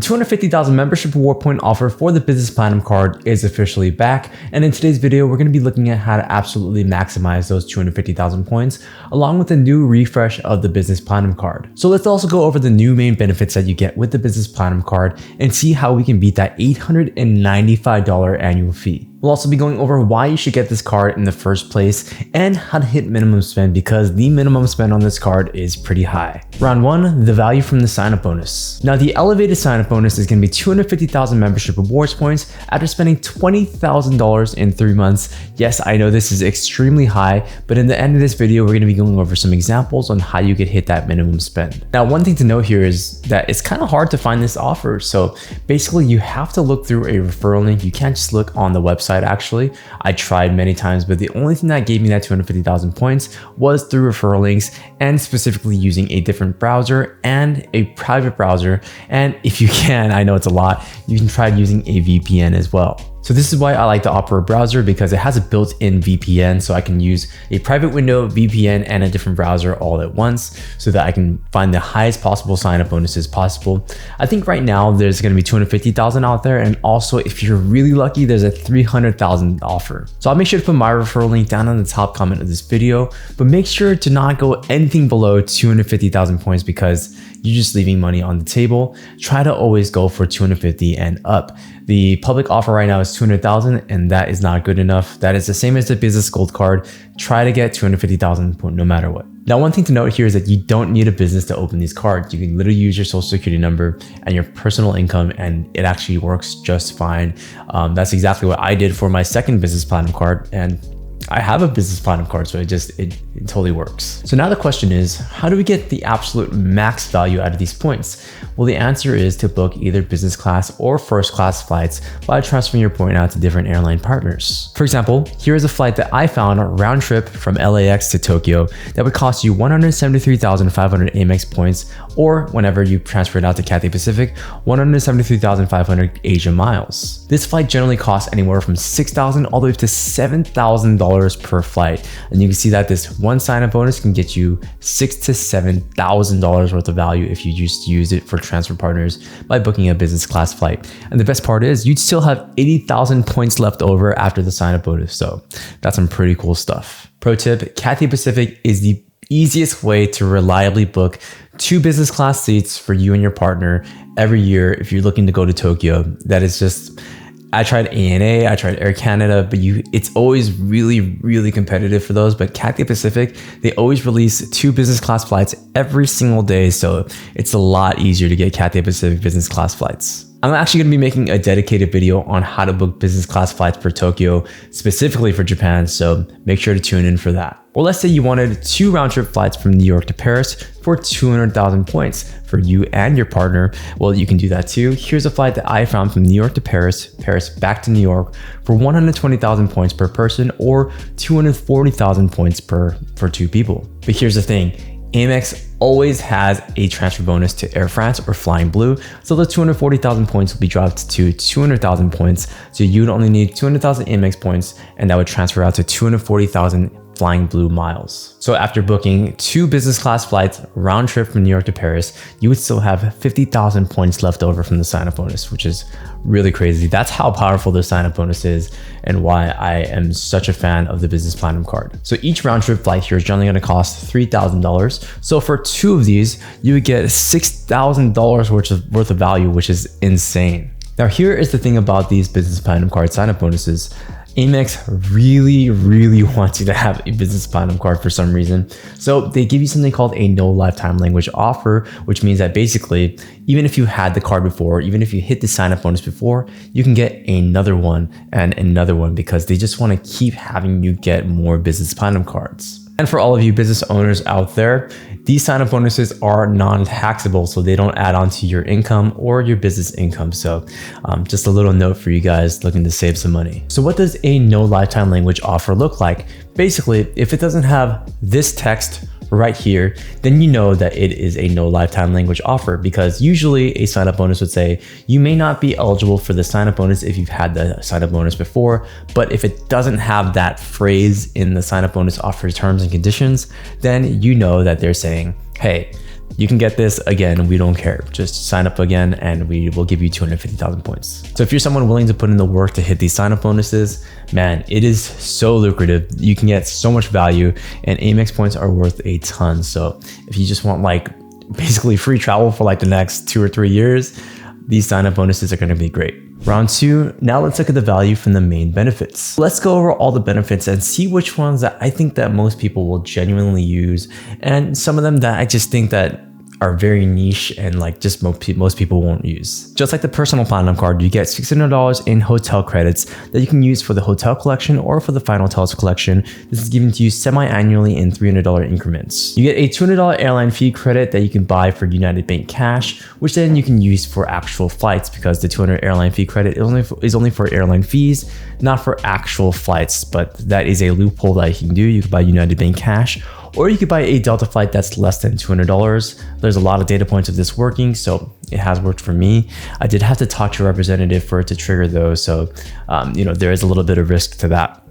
250,000 membership reward point offer for the Business Platinum card is officially back, and in today's video we're going to be looking at how to absolutely maximize those 250,000 points along with a new refresh of the Business Platinum card. So let's also go over the new main benefits that you get with the Business Platinum card and see how we can beat that $895 annual fee. We'll also be going over why you should get this card in the first place and how to hit minimum spend, because the minimum spend on this card is pretty high. Round 1, the value from the sign-up bonus. Now the elevated sign-up bonus is going to be 250,000 membership rewards points after spending $20,000 in 3 months. Yes, I know this is extremely high, but in the end of this video, we're going to be going over some examples on how you could hit that minimum spend. Now, one thing to note here is that it's kind of hard to find this offer. So basically you have to look through a referral link. You can't just look on the website. Actually, I tried many times, but the only thing that gave me that 250,000 points was through referral links and specifically using a different browser and a private browser. And if you can, I know it's a lot, you can try using a VPN as well. So this is why I like the Opera browser, because it has a built-in VPN, so I can use a private window VPN and a different browser all at once so that I can find the highest possible sign-up bonuses possible. I think right now there's going to be 250,000 out there, and also if you're really lucky, there's a 300,000 offer. So I'll make sure to put my referral link down on the top comment of this video, but make sure to not go anything below 250,000 points because you're just leaving money on the table. Try to always go for 250 and up. The public offer right now is 200,000, and that is not good enough. That is the same as the business gold card. Try to get 250,000 no matter what. Now, one thing to note here is that you don't need a business to open these cards. You can literally use your social security number and your personal income, and it actually works just fine. That's exactly what I did for my second business platinum card, and I have a business platinum card, so it totally works. So now the question is, how do we get the absolute max value out of these points? Well, the answer is to book either business class or first class flights by transferring your point out to different airline partners. For example, here's a flight that I found round trip from LAX to Tokyo that would cost you 173,500 Amex points, or whenever you transfer it out to Cathay Pacific, 173,500 Asia miles. This flight generally costs anywhere from $6,000 all the way up to $7,000 per flight, and you can see that this one sign-up bonus can get you $6,000 to $7,000 worth of value if you just use it for transfer partners by booking a business class flight. And the best part is you'd still have 80,000 points left over after the sign-up bonus, so that's some pretty cool stuff. Pro tip, Cathay Pacific is the easiest way to reliably book 2 business class seats for you and your partner every year if you're looking to go to Tokyo. That is just, I tried ANA, I tried Air Canada, but it's always really competitive for those. But Cathay Pacific, they always release 2 business class flights every single day, so it's a lot easier to get Cathay Pacific business class flights. I'm actually going to be making a dedicated video on how to book business class flights for Tokyo, specifically for Japan, so make sure to tune in for that. Or let's say you wanted 2 round trip flights from New York to Paris for 200,000 points for you and your partner. Well, you can do that too. Here's a flight that I found from New York to Paris, Paris back to New York for 120,000 points per person, or 240,000 points for 2 people. But here's the thing, Amex always has a transfer bonus to Air France or Flying Blue, so the 240,000 points will be dropped to 200,000 points. So you would only need 200,000 Amex points, and that would transfer out to 240,000 Flying Blue miles. So after booking 2 business class flights round trip from New York to Paris, you would still have 50,000 points left over from the sign-up bonus, which is really crazy. That's how powerful the sign-up bonus is and why I am such a fan of the Business Platinum card. So each round trip flight here is generally going to cost $3,000. So for 2 of these, you would get $6,000 worth of value, which is insane. Now here is the thing about these Business Platinum card sign-up bonuses. Amex really wants you to have a business platinum card for some reason. So they give you something called a no lifetime language offer, which means that basically, even if you had the card before, even if you hit the sign up bonus before, you can get another one and another one because they just want to keep having you get more business platinum cards. And for all of you business owners out there, these sign-up bonuses are non-taxable, so they don't add on to your income or your business income. So just a little note for you guys looking to save some money. So what does a no lifetime language offer look like? Basically, if it doesn't have this text right here, then you know that it is a no lifetime language offer, because usually a sign-up bonus would say you may not be eligible for the sign-up bonus if you've had the sign-up bonus before. But if it doesn't have that phrase in the sign-up bonus offer terms and conditions, then you know that they're saying, hey, You can get this again. We don't care. Just sign up again and we will give you 250,000 points. So if you're someone willing to put in the work to hit these sign up bonuses, man, it is so lucrative. You can get so much value and Amex points are worth a ton. So if you just want like basically free travel for like the next 2 or 3 years, these sign up bonuses are going to be great. Round 2, now let's look at the value from the main benefits. Let's go over all the benefits and see which ones that I think that most people will genuinely use, and some of them that I just think that are very niche and like just most people won't use. Just like the personal platinum card, you get $600 in hotel credits that you can use for the hotel collection or for the final hotels collection. This is given to you semi-annually in $300 increments. You get a $200 airline fee credit that you can buy for United Bank Cash, which then you can use for actual flights, because the $200 airline fee credit is only for airline fees, not for actual flights. But that is a loophole that you can do. You can buy United Bank Cash, or you could buy a Delta flight that's less than $200. There's a lot of data points of this working, so it has worked for me. I did have to talk to a representative for it to trigger those, so there is a little bit of risk to that.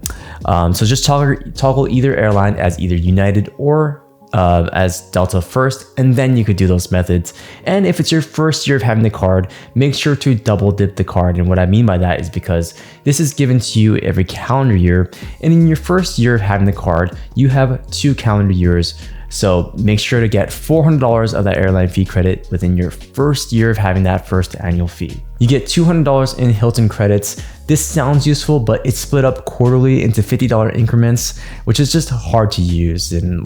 So just toggle either airline as either United or as Delta first, and then you could do those methods. And if it's your first year of having the card, make sure to double dip the card. And what I mean by that is because this is given to you every calendar year, and in your first year of having the card, you have 2 calendar years. So make sure to get $400 of that airline fee credit within your first year of having that first annual fee. You get $200 in Hilton credits. This sounds useful, but it's split up quarterly into $50 increments, which is just hard to use. And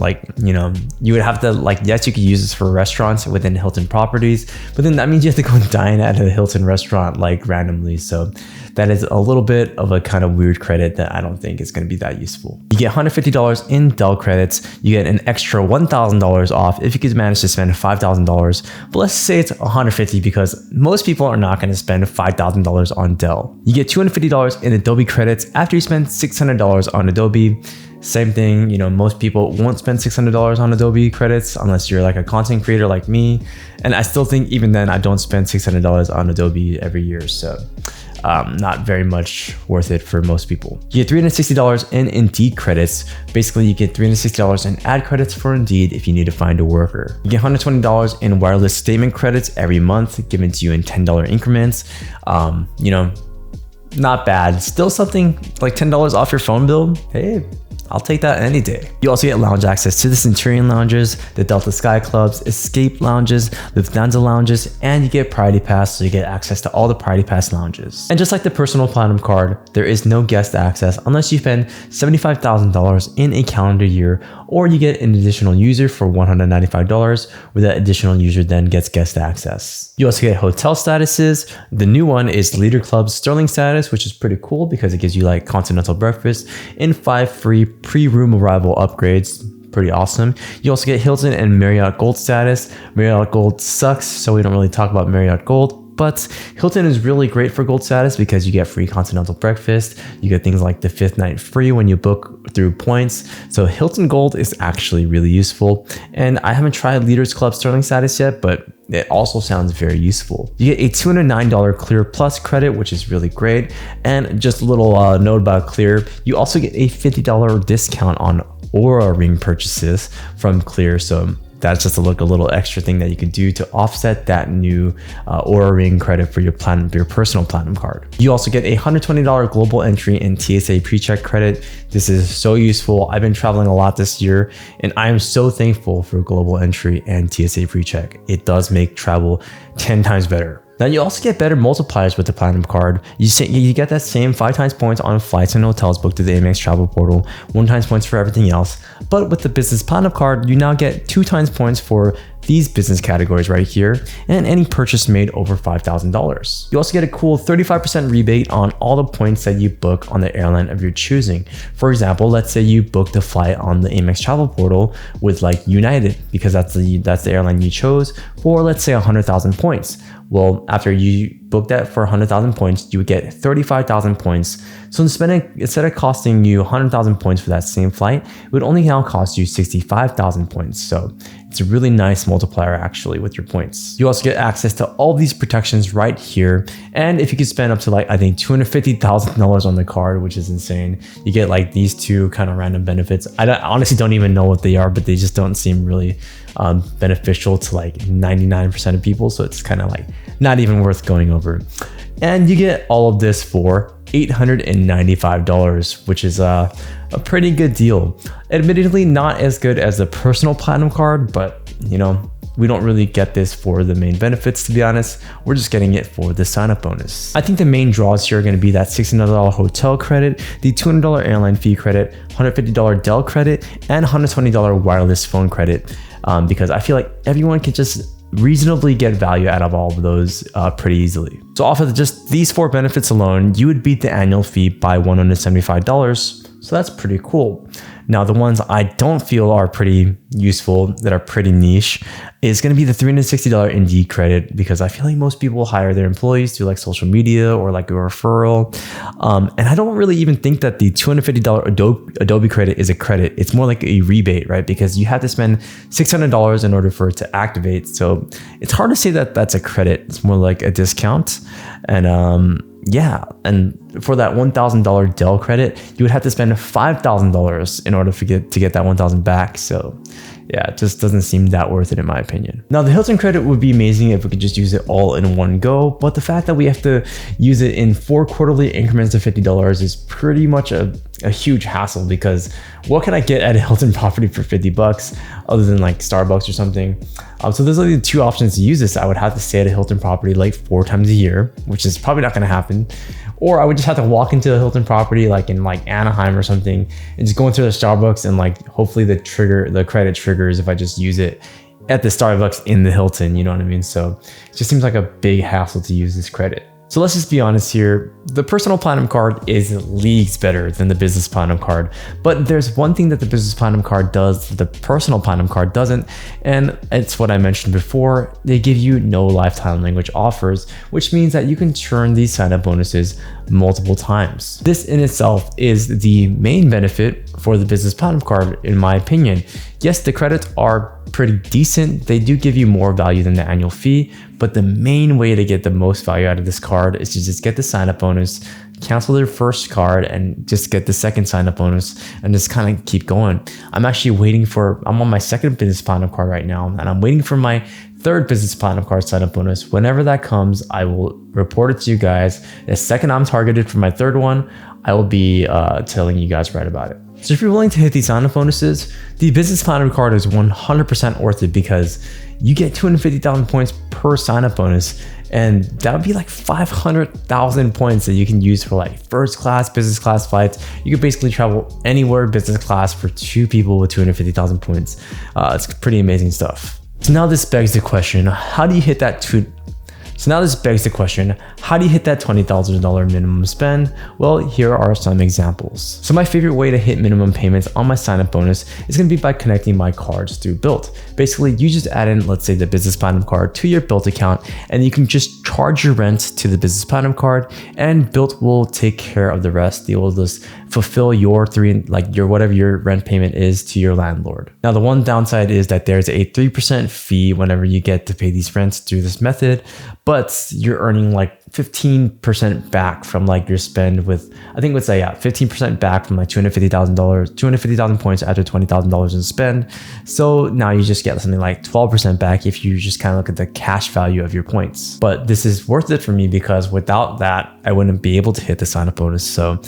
you would have to yes, you could use this for restaurants within Hilton properties, but then that means you have to go and dine at a Hilton restaurant randomly. So that is a little bit of a kind of weird credit that I don't think is going to be that useful. You get $150 in Dell credits. You get an extra $1,000 off if you could manage to spend $5,000. But let's say it's $150 because most people are not going to spend $5,000 on Dell. You get $250 in Adobe credits after you spend $600 on Adobe. Same thing, most people won't spend $600 on Adobe credits unless you're like a content creator like me. And I still think even then I don't spend $600 on Adobe every year. So not very much worth it for most people. You get $360 in Indeed credits. Basically, you get $360 in ad credits for Indeed if you need to find a worker. You get $120 in wireless statement credits every month, given to you in $10 increments. Not bad. Still something like $10 off your phone bill. Hey, I'll take that any day. You also get lounge access to the Centurion lounges, the Delta Sky Clubs, Escape lounges, Lufthansa lounges, and you get Priority Pass, so you get access to all the Priority Pass lounges. And just like the personal platinum card, there is no guest access unless you spend $75,000 in a calendar year, or you get an additional user for $195, where that additional user then gets guest access. You also get hotel statuses. The new one is Leader Club Sterling status, which is pretty cool because it gives you like continental breakfast and 5 free pre-room arrival upgrades. Pretty awesome. You also get Hilton and Marriott Gold status. Marriott Gold sucks, so we don't really talk about Marriott Gold, but Hilton is really great for gold status because you get free continental breakfast. You get things like the 5th night free when you book through points. So Hilton Gold is actually really useful. And I haven't tried Leaders Club Sterling status yet, but it also sounds very useful. You get a $209 Clear Plus credit, which is really great. And just a little note about Clear, you also get a $50 discount on Aura Ring purchases from Clear. So that's just a little extra thing that you can do to offset that new Aura Ring credit for your personal platinum card. You also get a $120 global entry and TSA pre-check credit. This is so useful. I've been traveling a lot this year, and I am so thankful for global entry and TSA pre-check. It does make travel 10 times better. Now you also get better multipliers with the Platinum card. You get that same 5 times points on flights and hotels booked through the Amex travel portal, 1 times points for everything else. But with the Business Platinum card, you now get 2 times points for these business categories right here, and any purchase made over $5,000. You also get a cool 35% rebate on all the points that you book on the airline of your choosing. For example, let's say you booked a flight on the Amex travel portal with like United, because that's the airline you chose, for let's say 100,000 points. Well, after you booked that for 100,000 points, you would get 35,000 points. So instead of costing you 100,000 points for that same flight, it would only now cost you 65,000 points. So it's a really nice multiplier actually with your points. You also get access to all these protections right here. And if you could spend up to like, I think $250,000 on the card, which is insane, you get like these two kind of random benefits. I honestly don't even know what they are, but they just don't seem really beneficial to like 99% of people. So it's kind of like not even worth going over. And you get all of this for $895, which is a pretty good deal. Admittedly, not as good as the personal platinum card, but you know, we don't really get this for the main benefits, to be honest. We're just getting it for the sign-up bonus. I think the main draws here are going to be that $600 hotel credit, the $200 airline fee credit, $150 Dell credit, and $120 wireless phone credit, because I feel like everyone can just reasonably get value out of all of those pretty easily. So off of just these 4 benefits alone, you would beat the annual fee by $175. So that's pretty cool. Now, the ones I don't feel are pretty useful, that are pretty niche, is going to be the $360 Indeed credit, because I feel like most people hire their employees through like social media or like a referral. And I don't really even think that the $250 Adobe credit is a credit. It's more like a rebate, right? Because you have to spend $600 in order for it to activate. So it's hard to say that that's a credit. It's more like a discount. And yeah, and for that $1,000 Dell credit, you would have to spend $5,000 in order to get that 1,000 back. So yeah, it just doesn't seem that worth it in my opinion. Now, the Hilton credit would be amazing if we could just use it all in one go, but the fact that we have to use it in 4 quarterly increments of $50 is pretty much a huge hassle, because what can I get at a Hilton property for $50 other than like Starbucks or something? So there's only 2 options to use this. I would have to stay at a Hilton property like 4 times a year, which is probably not going to happen. Or I would just have to walk into a Hilton property like in like Anaheim or something and just go into the Starbucks, and like hopefully the credit triggers if I just use it at the Starbucks in the Hilton, you know what I mean? So it just seems like a big hassle to use this credit. So let's just be honest here. The personal platinum card is leagues better than the business platinum card, but there's one thing that the business platinum card does that the personal platinum card doesn't, and it's what I mentioned before. They give you no lifetime language offers, which means that you can churn these sign-up bonuses multiple times. This in itself is the main benefit for the business platinum card, in my opinion. Yes, the credits are pretty decent. They do give you more value than the annual fee, but the main way to get the most value out of this card is to just get the sign-up bonus, cancel their first card, and just get the second sign-up bonus, and just kind of keep going. I'm on my second business platinum card right now, and I'm waiting for my third business platinum card sign-up bonus. Whenever that comes, I will report it to you guys. The second I'm targeted for my third one, I will be telling you guys right about it. So if you're willing to hit these sign-up bonuses, the business platinum card is 100% worth it, because you get 250,000 points per sign-up bonus, and that would be like 500,000 points that you can use for like first class, business class flights. You could basically travel anywhere business class for 2 people with 250,000 points. It's pretty amazing stuff. So now this begs the question, how do you hit that $20,000 minimum spend? Well, here are some examples. So my favorite way to hit minimum payments on my sign-up bonus is going to be by connecting my cards through Bilt. Basically, you just add in, let's say, the business platinum card to your Bilt account, and you can just charge your rent to the business platinum card, and Bilt will take care of the rest. They will just fulfill your whatever your rent payment is to your landlord. Now, the one downside is that there's a 3% fee whenever you get to pay these rents through this method, but you're earning like 15% back from like your spend with, I think let's say, 15% back from like $250,000 points after $20,000 in spend. So now you just get something like 12% back if you just kind of look at the cash value of your points. But this is worth it for me, because without that, I wouldn't be able to hit the sign-up bonus. So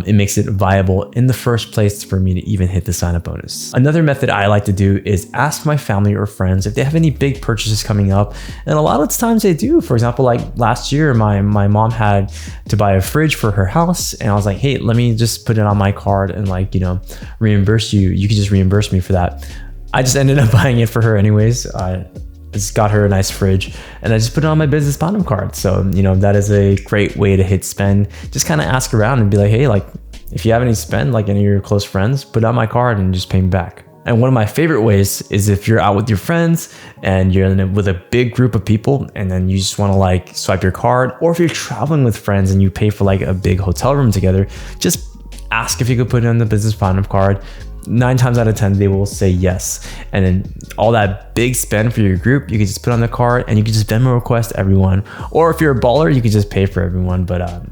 it makes it viable in the first place for me to even hit the sign-up bonus. Another method I like to do is ask my family or friends if they have any big purchases coming up. And a lot of times they do. For example, like last year, my mom had to buy a fridge for her house, and I was like, hey, let me just put it on my card and reimburse you. You could just reimburse me for that. I just ended up buying it for her anyways. I just got her a nice fridge, and I just put it on my business platinum card. So, that is a great way to hit spend. Just kind of ask around and be like, hey, if you have any spend, like any of your close friends, put it on my card and just pay me back. And one of my favorite ways is if you're out with your friends and you're with a big group of people and then you just want to like swipe your card, or if you're traveling with friends and you pay for like a big hotel room together, just ask if you could put it on the Business Platinum card. 9 times out of 10, they will say yes. And then all that big spend for your group, you can just put on the card and you can just Venmo request everyone. Or if you're a baller, you can just pay for everyone. But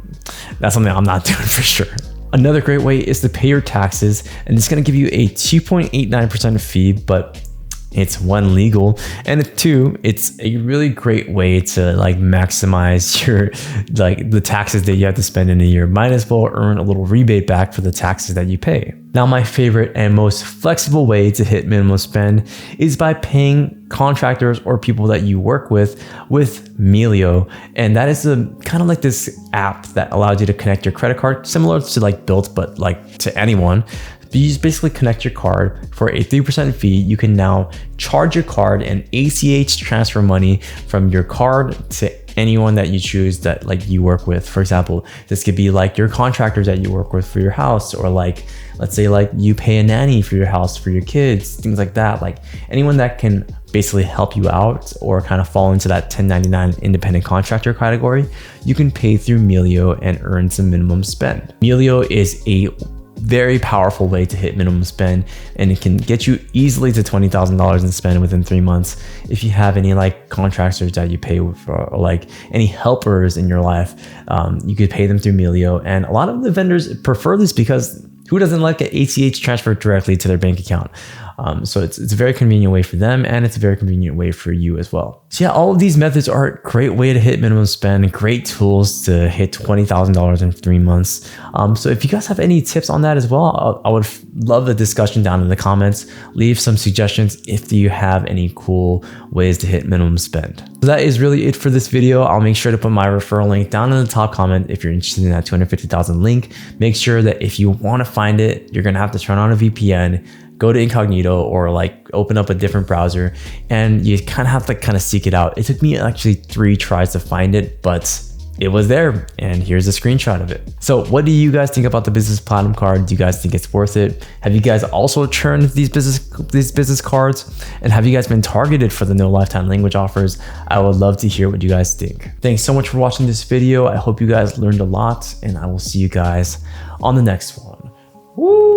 that's something I'm not doing for sure. Another great way is to pay your taxes, and it's going to give you a 2.89% fee, but it's 1, legal, and 2, it's a really great way to like maximize your like the taxes that you have to spend in a year. Might as well earn a little rebate back for the taxes that you pay. Now, my favorite and most flexible way to hit minimum spend is by paying contractors or people that you work with Melio. And that is a kind of like this app that allows you to connect your credit card, similar to like Built, but like to anyone. You just basically connect your card for a 3% fee. You can now charge your card and ACH transfer money from your card to anyone that you choose that like you work with. For example, this could be like your contractors that you work with for your house, or like, let's say like you pay a nanny for your house, for your kids, things like that. Like anyone that can basically help you out or kind of fall into that 1099 independent contractor category, you can pay through Melio and earn some minimum spend. Melio is a very powerful way to hit minimum spend, and it can get you easily to $20,000 in spend within 3 months. If you have any like contractors that you pay with, or like any helpers in your life, you could pay them through Melio. And a lot of the vendors prefer this because who doesn't like an ACH transfer directly to their bank account? So it's a very convenient way for them, and it's a very convenient way for you as well. So yeah, all of these methods are a great way to hit minimum spend, great tools to hit $20,000 in 3 months. So if you guys have any tips on that as well, I would love the discussion down in the comments. Leave some suggestions if you have any cool ways to hit minimum spend. So that is really it for this video. I'll make sure to put my referral link down in the top comment if you're interested in that 250,000 link. Make sure that if you want to find it, you're going to have to turn on a VPN, go to incognito, or like open up a different browser, and you kind of have to kind of seek it out. It took me actually 3 tries to find it, but it was there, and here's a screenshot of it. So what do you guys think about the Business Platinum card? Do you guys think it's worth it? Have you guys also churned these business cards? And have you guys been targeted for the no lifetime language offers? I would love to hear what you guys think. Thanks so much for watching this video. I hope you guys learned a lot, and I will see you guys on the next one. Woo!